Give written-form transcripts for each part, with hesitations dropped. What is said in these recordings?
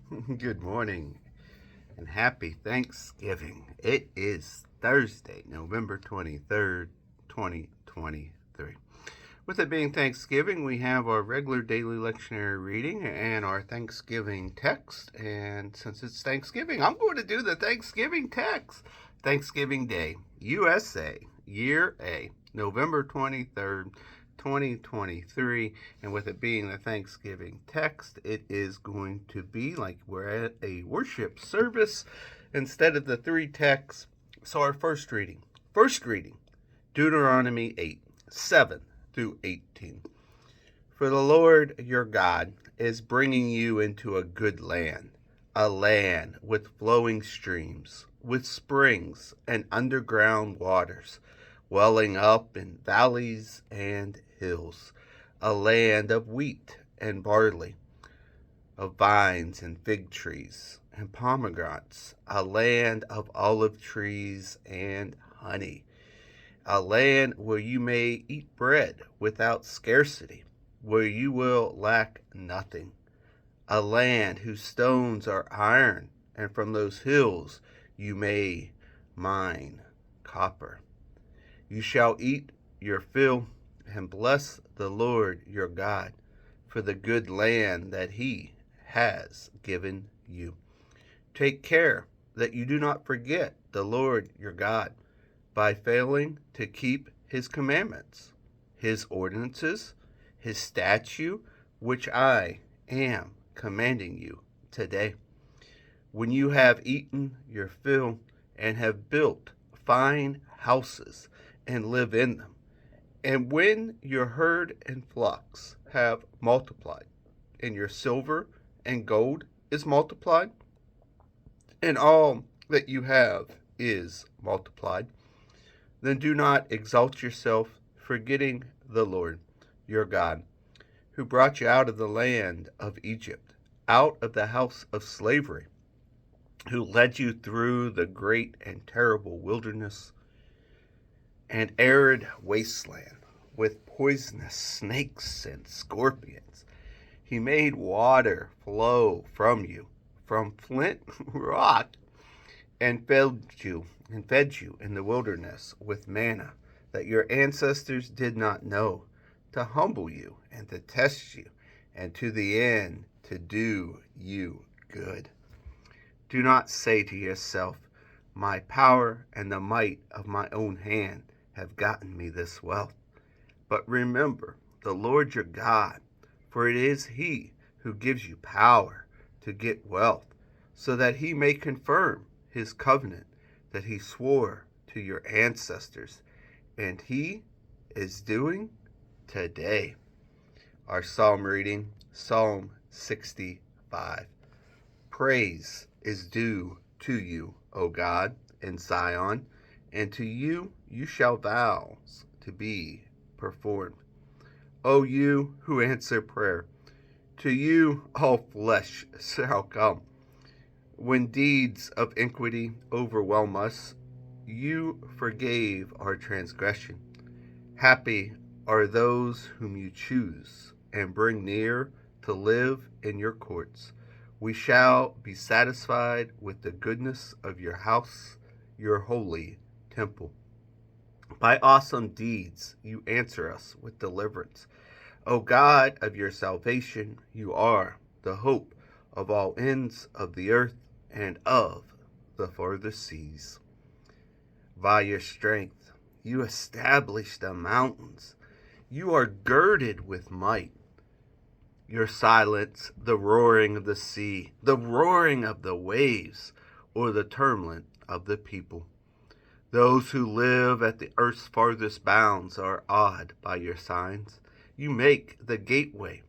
Good morning and happy Thanksgiving. It is Thursday, November 23rd, 2023. With it being Thanksgiving, we have our regular daily lectionary reading and our Thanksgiving text. And since it's Thanksgiving, I'm going to do the Thanksgiving text. Thanksgiving Day, USA, Year A, November 23rd, 2023. And with it being the Thanksgiving text, it is going to be like we're at a worship service instead of the three texts. So our first reading, Deuteronomy 8, 7 through 18. For the Lord your God is bringing you into a good land, a land with flowing streams, with springs and underground waters, welling up in valleys and hills, a land of wheat and barley, of vines and fig trees and pomegranates, a land of olive trees and honey, a land where you may eat bread without scarcity, where you will lack nothing, a land whose stones are iron, and from those hills you may mine copper. You shall eat your fill and bless the Lord your God for the good land that he has given you. Take care that you do not forget the Lord your God by failing to keep his commandments, his ordinances, his statute, which I am commanding you today. When you have eaten your fill and have built fine houses and live in them, and when your herd and flocks have multiplied, and your silver and gold is multiplied, and all that you have is multiplied, then do not exalt yourself, forgetting the Lord your God, who brought you out of the land of Egypt, out of the house of slavery, who led you through the great and terrible wilderness and arid wasteland with poisonous snakes and scorpions. He made water flow from you, from flint rock, and fed you in the wilderness with manna that your ancestors did not know, to humble you and to test you, and to the end to do you good. Do not say to yourself, my power and the might of my own hand have gotten me this wealth. But remember the Lord your God, for it is he who gives you power to get wealth, so that he may confirm his covenant that he swore to your ancestors, and he is doing today. Our psalm reading, Psalm 65. Praise is due to you, O God, in Zion, and to you shall vows to be performed. O you who answer prayer, to you all flesh shall come. When deeds of iniquity overwhelm us, you forgave our transgression. Happy are those whom you choose and bring near to live in your courts. We shall be satisfied with the goodness of your house, your holy temple. By awesome deeds you answer us with deliverance. O God of your salvation, you are the hope of all ends of the earth and of the farthest seas. By your strength you establish the mountains. You are girded with might. Your silence the roaring of the sea, the roaring of the waves, or the tumult of the people. Those who live at the earth's farthest bounds are awed by your signs. You make the gateway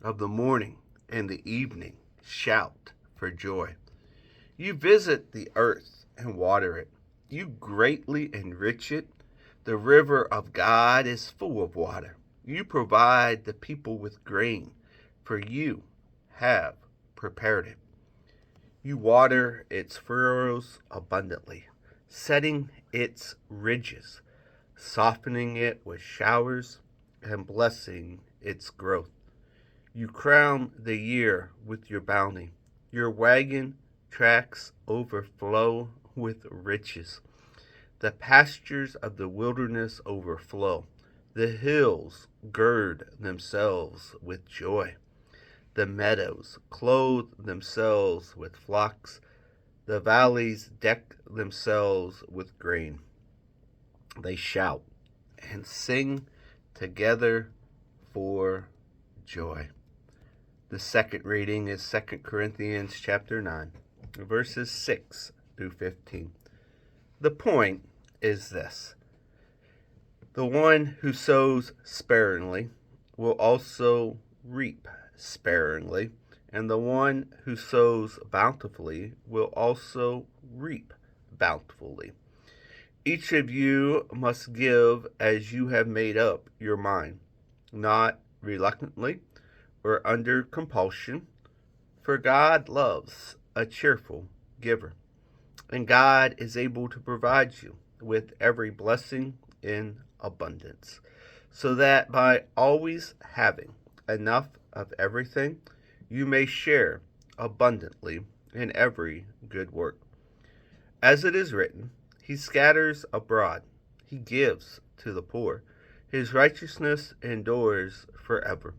of the morning and the evening shout for joy. You visit the earth and water it. You greatly enrich it. The river of God is full of water. You provide the people with grain, for you have prepared it. You water its furrows abundantly, setting its ridges, softening it with showers, and blessing its growth. You crown the year with your bounty. Your wagon tracks overflow with riches. The pastures of the wilderness overflow. The hills gird themselves with joy. The meadows clothe themselves with flocks. The valleys deck themselves with grain. They shout and sing together for joy. The second reading is 2 Corinthians chapter 9, verses 6 through 15. The point is this: the one who sows sparingly will also reap sparingly, and the one who sows bountifully will also reap bountifully. Each of you must give as you have made up your mind, not reluctantly or under compulsion, for God loves a cheerful giver, and God is able to provide you with every blessing in abundance, so that by always having enough of everything, you may share abundantly in every good work. As it is written, He scatters abroad, He gives to the poor. His righteousness endures forever.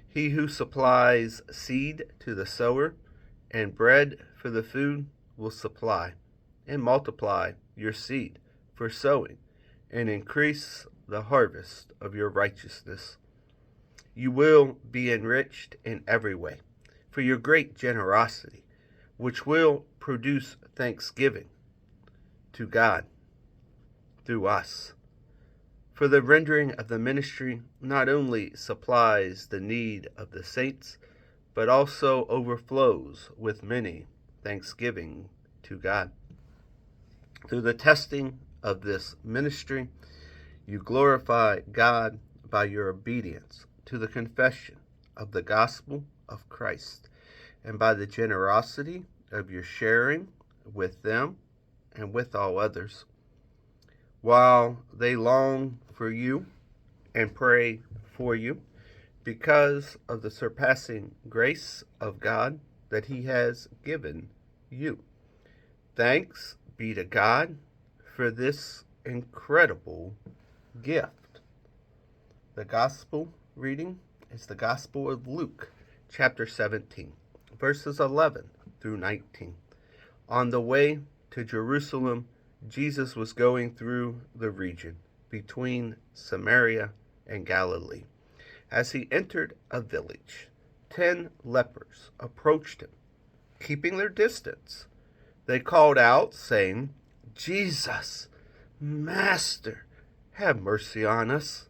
He who supplies seed to the sower and bread for the food will supply and multiply your seed for sowing and increase the harvest of your righteousness. You will be enriched in every way for your great generosity, which will produce thanksgiving to God through us. For the rendering of the ministry not only supplies the need of the saints, but also overflows with many thanksgiving to God. Through the testing of this ministry, you glorify God by your obedience to the confession of the gospel of Christ, and by the generosity of your sharing with them and with all others, while they long for you and pray for you because of the surpassing grace of God that He has given you. Thanks be to God for this incredible gift. The gospel reading is the Gospel of Luke, chapter 17, verses 11 through 19. On the way to Jerusalem, Jesus was going through the region between Samaria and Galilee. As he entered a village, 10 lepers approached him, keeping their distance. They called out, saying, "Jesus, Master, have mercy on us."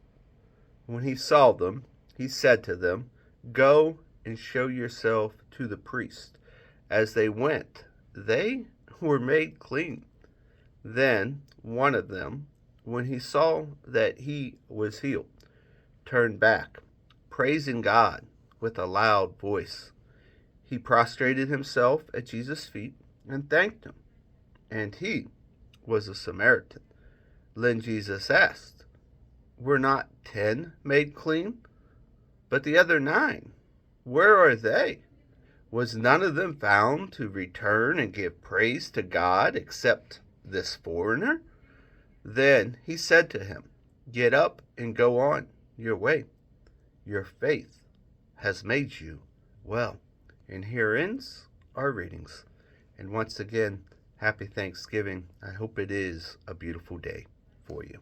When he saw them, he said to them, "Go and show yourself to the priest." As they went, they were made clean. Then one of them, when he saw that he was healed, turned back, praising God with a loud voice. He prostrated himself at Jesus' feet and thanked him. And he was a Samaritan. Then Jesus asked, "Were not 10 made clean? But the other 9, where are they? Was none of them found to return and give praise to God except this foreigner?" Then he said to him, "Get up and go on your way. Your faith has made you well." And here ends our readings. And once again, happy Thanksgiving. I hope it is a beautiful day for you.